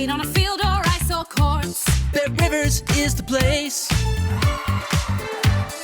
Played on a field or ice or courts. Bet Rivers is the place.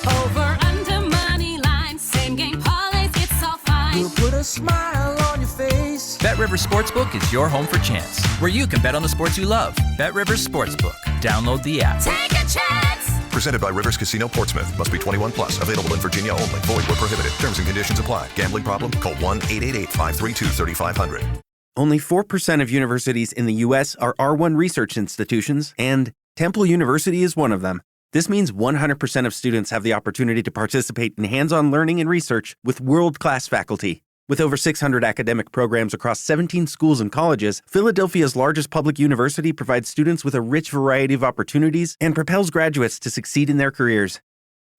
Over, under, money line. Same game parlays, it's all fine. We'll put a smile on your face. Bet Rivers Sportsbook is your home for chance, where you can bet on the sports you love. Bet Rivers Sportsbook. Download the app. Take a chance. Presented by Rivers Casino Portsmouth. Must be 21 plus. Available in Virginia only. Void where prohibited. Terms and conditions apply. Gambling problem? Call 1-888-532-3500. Only 4% of universities in the U.S. are R1 research institutions, and Temple University is one of them. This means 100% of students have the opportunity to participate in hands-on learning and research with world-class faculty. With over 600 academic programs across 17 schools and colleges, Philadelphia's largest public university provides students with a rich variety of opportunities and propels graduates to succeed in their careers.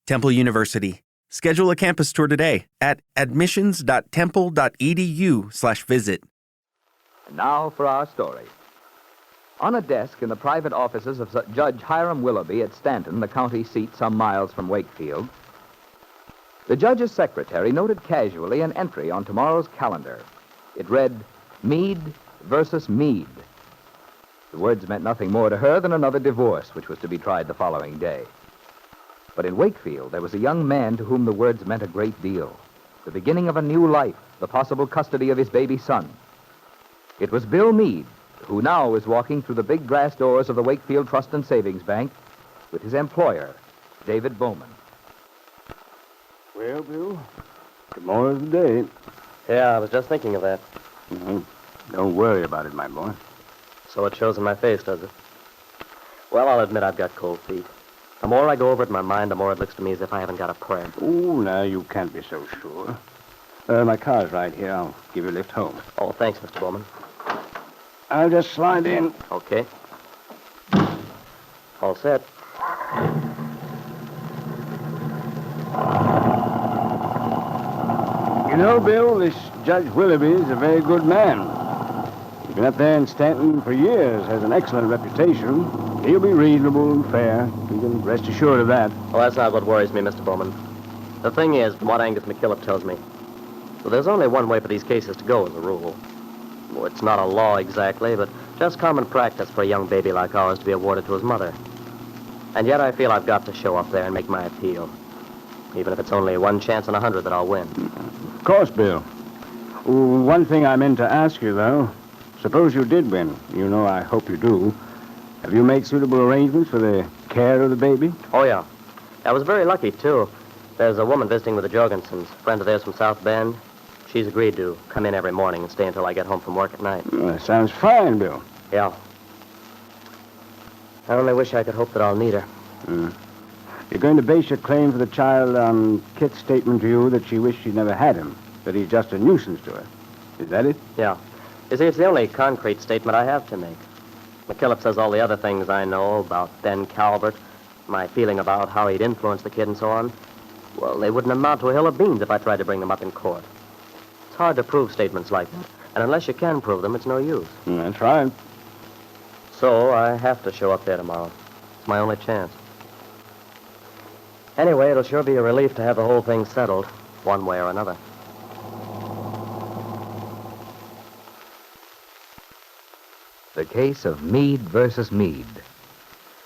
Temple University. Schedule a campus tour today at admissions.temple.edu/visit. Now for our story. On a desk in the private offices of Judge Hiram Willoughby at Stanton, the county seat some miles from Wakefield, the judge's secretary noted casually an entry on tomorrow's calendar. It read, Meade versus Meade. The words meant nothing more to her than another divorce, which was to be tried the following day. But in Wakefield, there was a young man to whom the words meant a great deal. The beginning of a new life, the possible custody of his baby son. It was Bill Meade, who now was walking through the big brass doors of the Wakefield Trust and Savings Bank with his employer, David Bowman. Well, Bill, tomorrow's the day. Yeah, I was just thinking of that. Don't worry about it, my boy. So it shows in my face, does it? Well, I'll admit I've got cold feet. The more I go over it in my mind, the more it looks to me as if I haven't got a prayer. Oh, now, you can't be so sure. My car's right here. I'll give you a lift home. Oh, thanks, Mr. Bowman. I'll just slide in. Okay. All set. You know, Bill, this Judge Willoughby is a very good man. He's been up there in Stanton for years, has an excellent reputation. He'll be reasonable and fair. You can rest assured of that. Well, that's not what worries me, Mr. Bowman. The thing is, from what Angus McKillop tells me, well, there's only one way for these cases to go, as a rule. Well, it's not a law exactly, but just common practice for a young baby like ours to be awarded to his mother. And yet I feel I've got to show up there and make my appeal. Even if it's only 1 chance in 100 that I'll win. Of course, Bill. One thing I meant to ask you, though. Suppose you did win. You know I hope you do. Have you made suitable arrangements for the care of the baby? Oh, yeah. I was very lucky, too. There's a woman visiting with the Jorgensens, a friend of theirs from South Bend. She's agreed to come in every morning and stay until I get home from work at night. Well, that sounds fine, Bill. Yeah. I only wish I could hope that I'll need her. You're going to base your claim for the child on Kit's statement to you that she wished she never had him, that he's just a nuisance to her. Is that it? Yeah. You see, it's the only concrete statement I have to make. McKillop says all the other things I know about Ben Calvert, my feeling about how he'd influenced the kid and so on, well, they wouldn't amount to a hill of beans if I tried to bring them up in court. It's hard to prove statements like that, and unless you can prove them, it's no use. That's right. So I have to show up there tomorrow. It's my only chance. Anyway, it'll sure be a relief to have the whole thing settled, one way or another. The case of Meade versus Meade.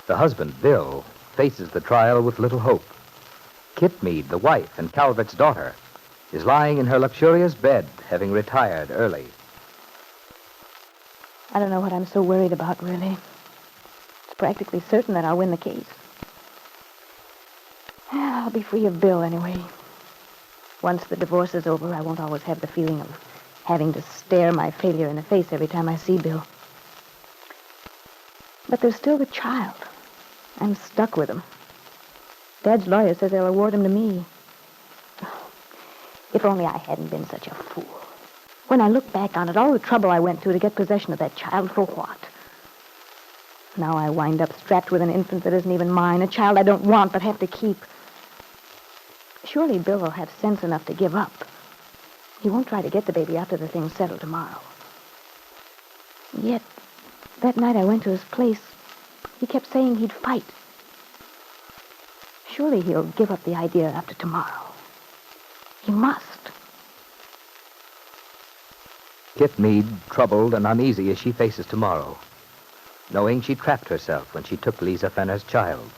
The husband, Bill, faces the trial with little hope. Kit Meade, the wife and Calvert's daughter, is lying in her luxurious bed, having retired early. I don't know what I'm so worried about, really. It's practically certain that I'll win the case. I'll be free of Bill anyway. Once the divorce is over, I won't always have the feeling of having to stare my failure in the face every time I see Bill. But there's still the child. I'm stuck with him. Dad's lawyer says they'll award him to me. If only I hadn't been such a fool. When I look back on it, all the trouble I went to get possession of that child, for what? Now I wind up strapped with an infant that isn't even mine, a child I don't want but have to keep. Surely Bill will have sense enough to give up. He won't try to get the baby after the thing's settled tomorrow. Yet, that night I went to his place, he kept saying he'd fight. Surely he'll give up the idea after tomorrow. He must. Kit Meade, troubled and uneasy as she faces tomorrow. knowing she trapped herself when she took Lisa Fenner's child,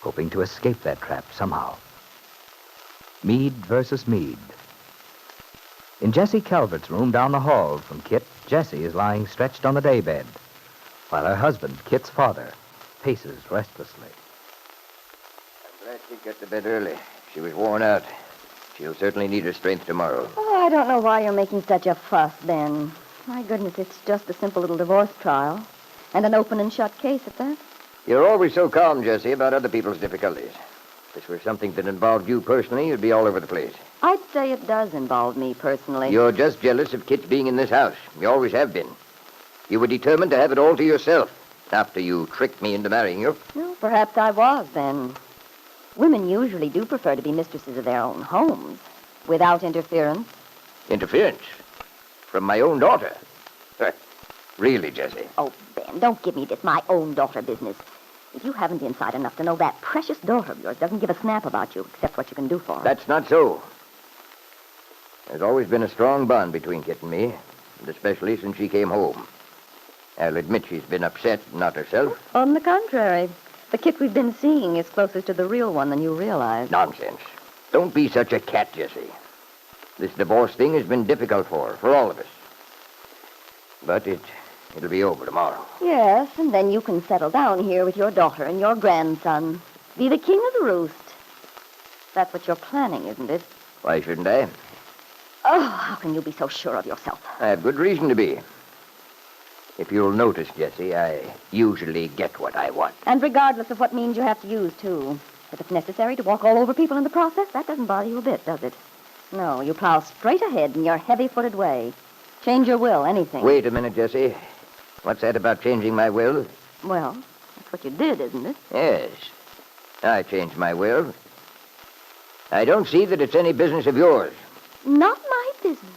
hoping to escape that trap somehow. Meade versus Meade. In Jessie Calvert's room down the hall from Kit, Jessie is lying stretched on the daybed, while her husband, Kit's father, paces restlessly. I'm glad she got to bed early. She was worn out. She'll certainly need her strength tomorrow. Oh, I don't know why you're making such a fuss, Ben. My goodness, it's just a simple little divorce trial. And an open and shut case at that. You're always so calm, Jessie, about other people's difficulties. If this were something that involved you personally, you'd be all over the place. I'd say it does involve me personally. You're just jealous of Kit's being in this house. You always have been. You were determined to have it all to yourself after you tricked me into marrying you. Well, perhaps I was, then. Women usually do prefer to be mistresses of their own homes, without interference. Interference? From my own daughter? Really, Jessie? Oh, Ben, don't give me this my own daughter business. If you haven't insight enough to know that precious daughter of yours doesn't give a snap about you, except what you can do for her. That's not so. There's always been a strong bond between Kit and me, and especially since she came home. I'll admit she's been upset, not herself. On the contrary, the Kit we've been seeing is closer to the real one than you realize. Nonsense. Don't be such a cat, Jessie. This divorce thing has been difficult for all of us. But it'll be over tomorrow. Yes, and then you can settle down here with your daughter and your grandson. Be the king of the roost. That's what you're planning, isn't it? Why shouldn't I? Oh, how can you be so sure of yourself? I have good reason to be. If you'll notice, Jessie, I usually get what I want. And regardless of what means you have to use, too. If it's necessary to walk all over people in the process, that doesn't bother you a bit, does it? No, you plow straight ahead in your heavy-footed way. Change your will, anything. Wait a minute, Jessie. What's that about changing my will? Well, that's what you did, isn't it? Yes. I changed my will. I don't see that it's any business of yours. Not my business.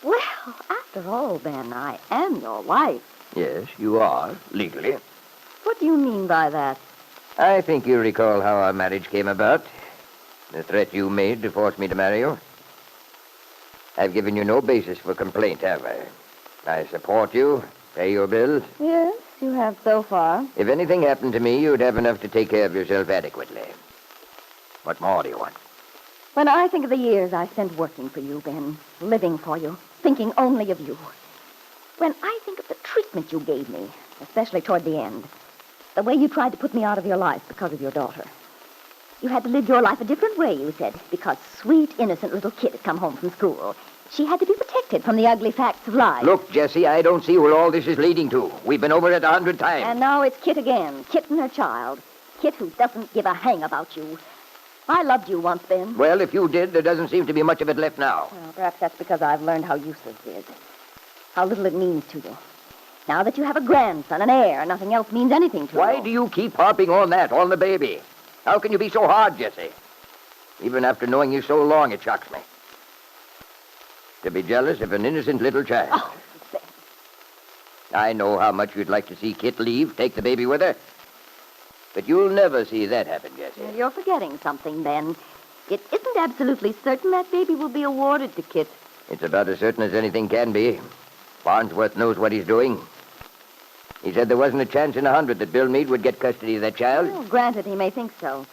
Well, after all, Ben, I am your wife. Yes, you are, legally. What do you mean by that? I think you recall how our marriage came about. The threat you made to force me to marry you. I've given you no basis for complaint, have I? I support you, pay your bills. Yes, you have so far. If anything happened to me, you'd have enough to take care of yourself adequately. What more do you want? When I think of the years I spent working for you, Ben, living for you, thinking only of you. When I think of the treatment you gave me, especially toward the end, the way you tried to put me out of your life because of your daughter. You had to live your life a different way, you said, because sweet, innocent little Kit had come home from school. She had to be protected from the ugly facts of life. Look, Jessie, I don't see where all this is leading to. We've been over it 100 times. And now it's Kit again. Kit and her child. Kit who doesn't give a hang about you. I loved you once, Ben. Well, if you did, there doesn't seem to be much of it left now. Well, perhaps that's because I've learned how useless it is. How little it means to you. Now that you have a grandson, an heir, nothing else means anything to you. Why do you keep harping on that, on the baby? How can you be so hard, Jessie? Even after knowing you so long, it shocks me. To be jealous of an innocent little child. Oh, Ben. I know how much you'd like to see Kit leave, take the baby with her. But you'll never see that happen, Jessie. Well, you're forgetting something, Ben. It isn't absolutely certain that baby will be awarded to Kit. It's about as certain as anything can be. Farnsworth knows what he's doing. He said there wasn't a chance in 100 that Bill Meade would get custody of that child. Well, granted, he may think so.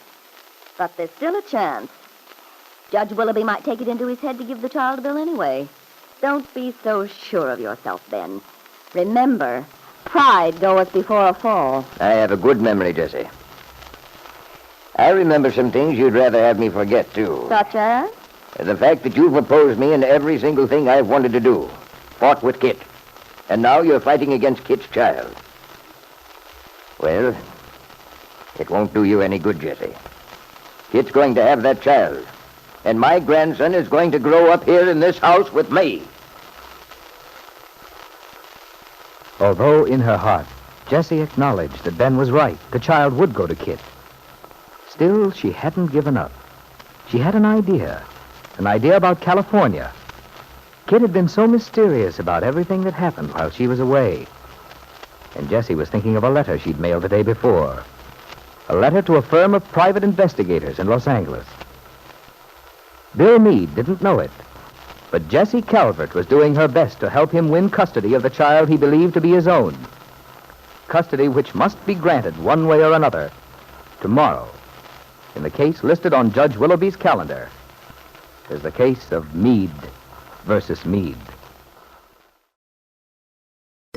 But there's still a chance. Judge Willoughby might take it into his head to give the child to Bill anyway. Don't be so sure of yourself, Ben. Remember, pride goeth before a fall. I have a good memory, Jessie. I remember some things you'd rather have me forget, too. Such as? The fact that you've opposed me in every single thing I've wanted to do. Fought with Kit. And now you're fighting against Kit's child. Well, it won't do you any good, Jessie. Kit's going to have that child. And my grandson is going to grow up here in this house with me. Although in her heart, Jessie acknowledged that Ben was right. The child would go to Kit. Still, she hadn't given up. She had an idea about California. Kit had been so mysterious about everything that happened while she was away. And Jessie was thinking of a letter she'd mailed the day before. A letter to a firm of private investigators in Los Angeles. Bill Meade didn't know it, but Jessie Calvert was doing her best to help him win custody of the child he believed to be his own. custody which must be granted one way or another tomorrow in the case listed on Judge Willoughby's calendar is the case of Meade versus Meade.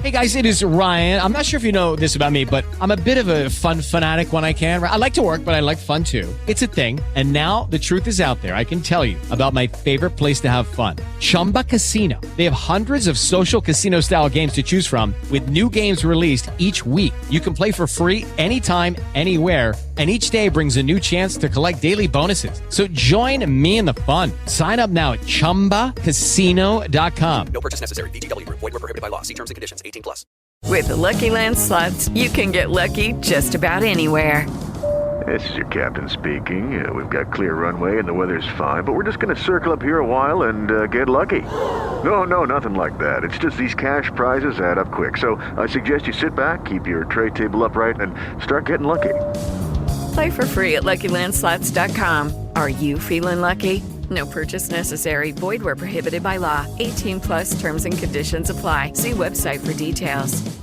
Hey guys, it is Ryan. I'm not sure if you know this about me, but I'm a bit of a fun fanatic when I can. I like to work, but I like fun too. It's a thing. And now the truth is out there. I can tell you about my favorite place to have fun. Chumba Casino. They have hundreds of social casino style games to choose from with new games released each week. You can play for free anytime, anywhere. And each day brings a new chance to collect daily bonuses. So join me in the fun. Sign up now at ChumbaCasino.com. No purchase necessary. VGW Group. Void where prohibited by law. See terms and conditions. 18 plus. With the Lucky Land Slots, you can get lucky just about anywhere. This is your captain speaking. We've got clear runway and the weather's fine, but we're just going to circle up here a while and get lucky. No, nothing like that. It's just these cash prizes add up quick. So I suggest you sit back, keep your tray table upright, and start getting lucky. Play for free at LuckyLandSlots.com. Are you feeling lucky? No purchase necessary. Void where prohibited by law. 18 plus terms and conditions apply. See website for details.